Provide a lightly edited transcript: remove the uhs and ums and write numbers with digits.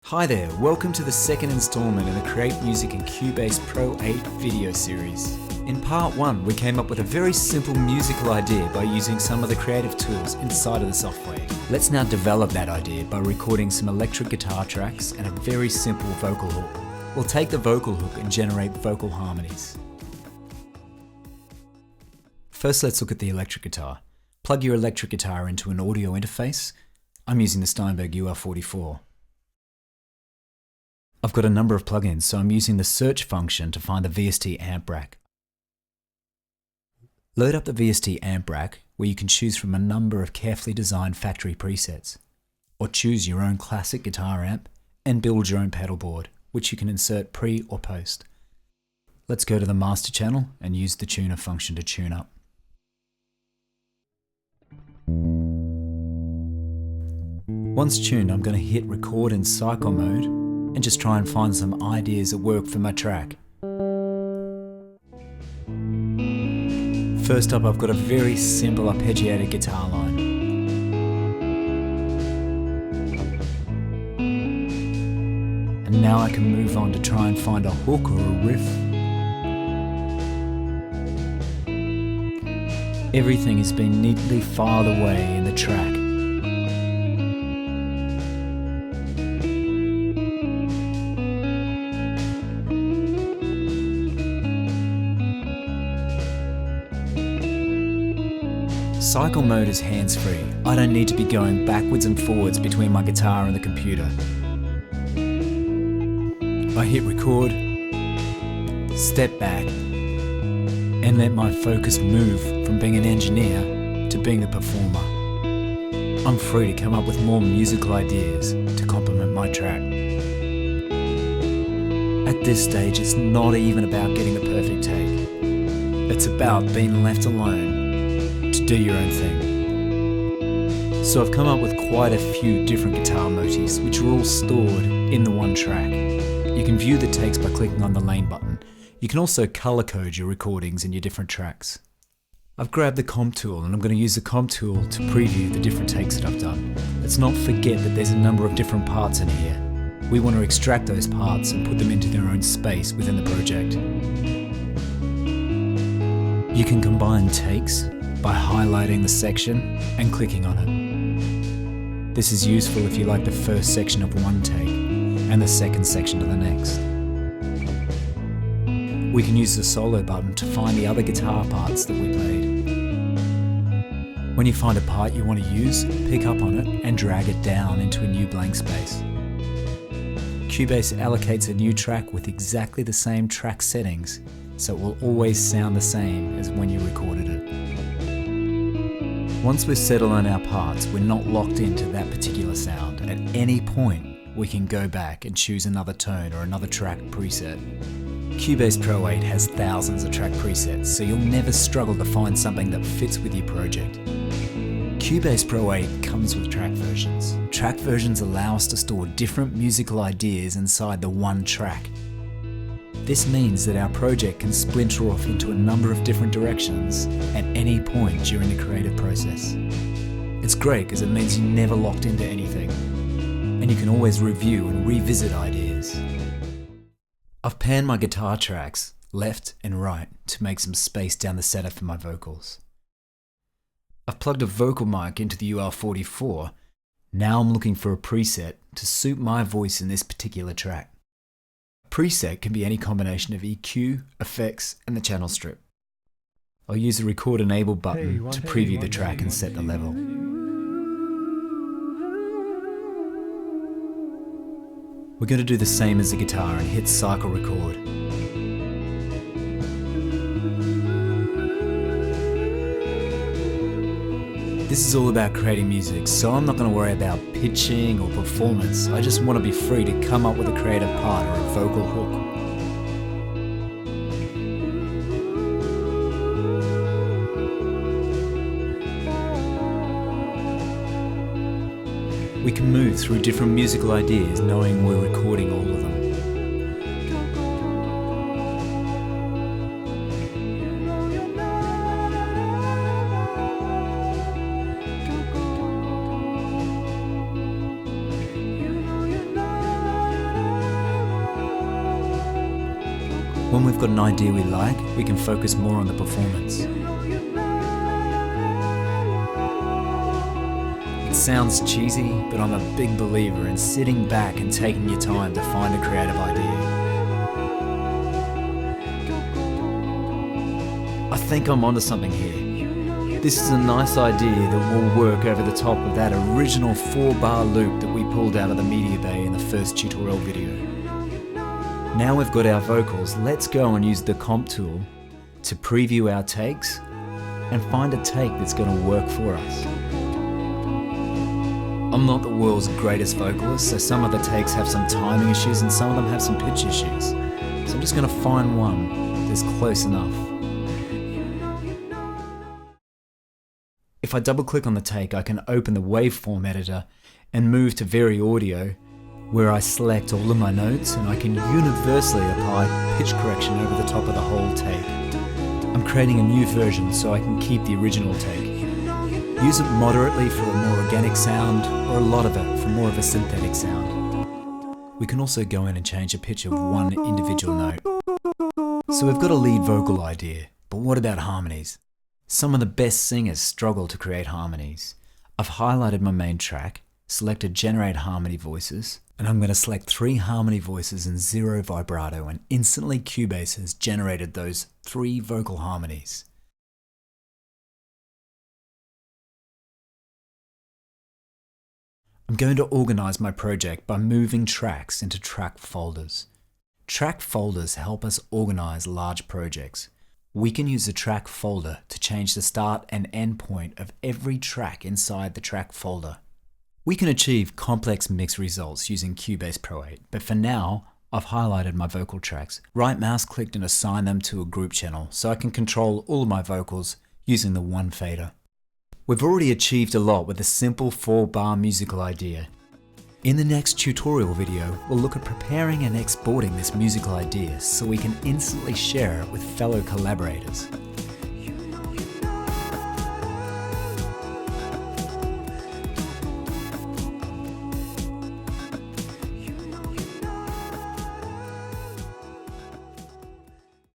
Hi there, welcome to the second installment in the Create Music in Cubase Pro 8 video series. In part 1, we came up with a very simple musical idea by using some of the creative tools inside of the software. Let's now develop that idea by recording some electric guitar tracks and a very simple vocal hook. We'll take the vocal hook and generate vocal harmonies. First, let's look at the electric guitar. Plug your electric guitar into an audio interface. I'm using the Steinberg UR44. I've got a number of plugins, so I'm using the search function to find the VST amp rack. Load up the VST amp rack, where you can choose from a number of carefully designed factory presets, or choose your own classic guitar amp and build your own pedal board, which you can insert pre or post. Let's go to the master channel and use the tuner function to tune up. Once tuned, I'm going to hit record in cycle mode and just try and find some ideas that work for my track. First up, I've got a very simple arpeggiated guitar line. And now I can move on to try and find a hook or a riff. Everything has been neatly filed away in the track. Cycle mode is hands-free. I don't need to be going backwards and forwards between my guitar and the computer. I hit record, step back, and let my focus move from being an engineer to being the performer. I'm free to come up with more musical ideas to complement my track. At this stage, it's not even about getting the perfect take. It's about being left alone to do your own thing. So I've come up with quite a few different guitar motifs which are all stored in the one track. You can view the takes by clicking on the lane button. You can also color code your recordings in your different tracks. I've grabbed the comp tool and I'm going to use the comp tool to preview the different takes that I've done. Let's not forget that there's a number of different parts in here. We want to extract those parts and put them into their own space within the project. You can combine takes by highlighting the section and clicking on it. This is useful if you like the first section of one take and the second section of the next. We can use the solo button to find the other guitar parts that we played. When you find a part you want to use, pick up on it and drag it down into a new blank space. Cubase allocates a new track with exactly the same track settings, so it will always sound the same as when you recorded it. Once we've settled on our parts, we're not locked into that particular sound. At any point, we can go back and choose another tone or another track preset. Cubase Pro 8 has thousands of track presets, so you'll never struggle to find something that fits with your project. Cubase Pro 8 comes with track versions. Track versions allow us to store different musical ideas inside the one track. This means that our project can splinter off into a number of different directions at any point during the creative process. It's great because it means you're never locked into anything, and you can always review and revisit ideas. I've panned my guitar tracks left and right to make some space down the center for my vocals. I've plugged a vocal mic into the UR44. Now I'm looking for a preset to suit my voice in this particular track. Preset can be any combination of EQ, effects, and the channel strip. I'll use the record enable button to preview the track and set the level. We're going to do the same as the guitar and hit cycle record. This is all about creating music, so I'm not going to worry about pitching or performance. I just want to be free to come up with a creative part or a vocal hook. We can move through different musical ideas knowing we're recording all of them. When we've got an idea we like, we can focus more on the performance. It sounds cheesy, but I'm a big believer in sitting back and taking your time to find a creative idea. I think I'm onto something here. This is a nice idea that will work over the top of that original 4-bar loop that we pulled out of the media bay in the first tutorial video. Now we've got our vocals, let's go and use the comp tool to preview our takes and find a take that's going to work for us. I'm not the world's greatest vocalist, so some of the takes have some timing issues and some of them have some pitch issues. So I'm just going to find one that's close enough. If I double click on the take, I can open the waveform editor and move to Vary Audio, where I select all of my notes and I can universally apply pitch correction over the top of the whole take. I'm creating a new version so I can keep the original take. Use it moderately for a more organic sound, or a lot of it for more of a synthetic sound. We can also go in and change the pitch of one individual note. So we've got a lead vocal idea, but what about harmonies? Some of the best singers struggle to create harmonies. I've highlighted my main track, selected Generate Harmony Voices, and I'm going to select 3 harmony voices and 0 vibrato, and instantly Cubase has generated those 3 vocal harmonies. I'm going to organize my project by moving tracks into track folders. Track folders help us organize large projects. We can use the track folder to change the start and end point of every track inside the track folder. We can achieve complex mix results using Cubase Pro 8, but for now, I've highlighted my vocal tracks, right mouse clicked and assigned them to a group channel so I can control all of my vocals using the one fader. We've already achieved a lot with a simple 4-bar musical idea. In the next tutorial video, we'll look at preparing and exporting this musical idea so we can instantly share it with fellow collaborators.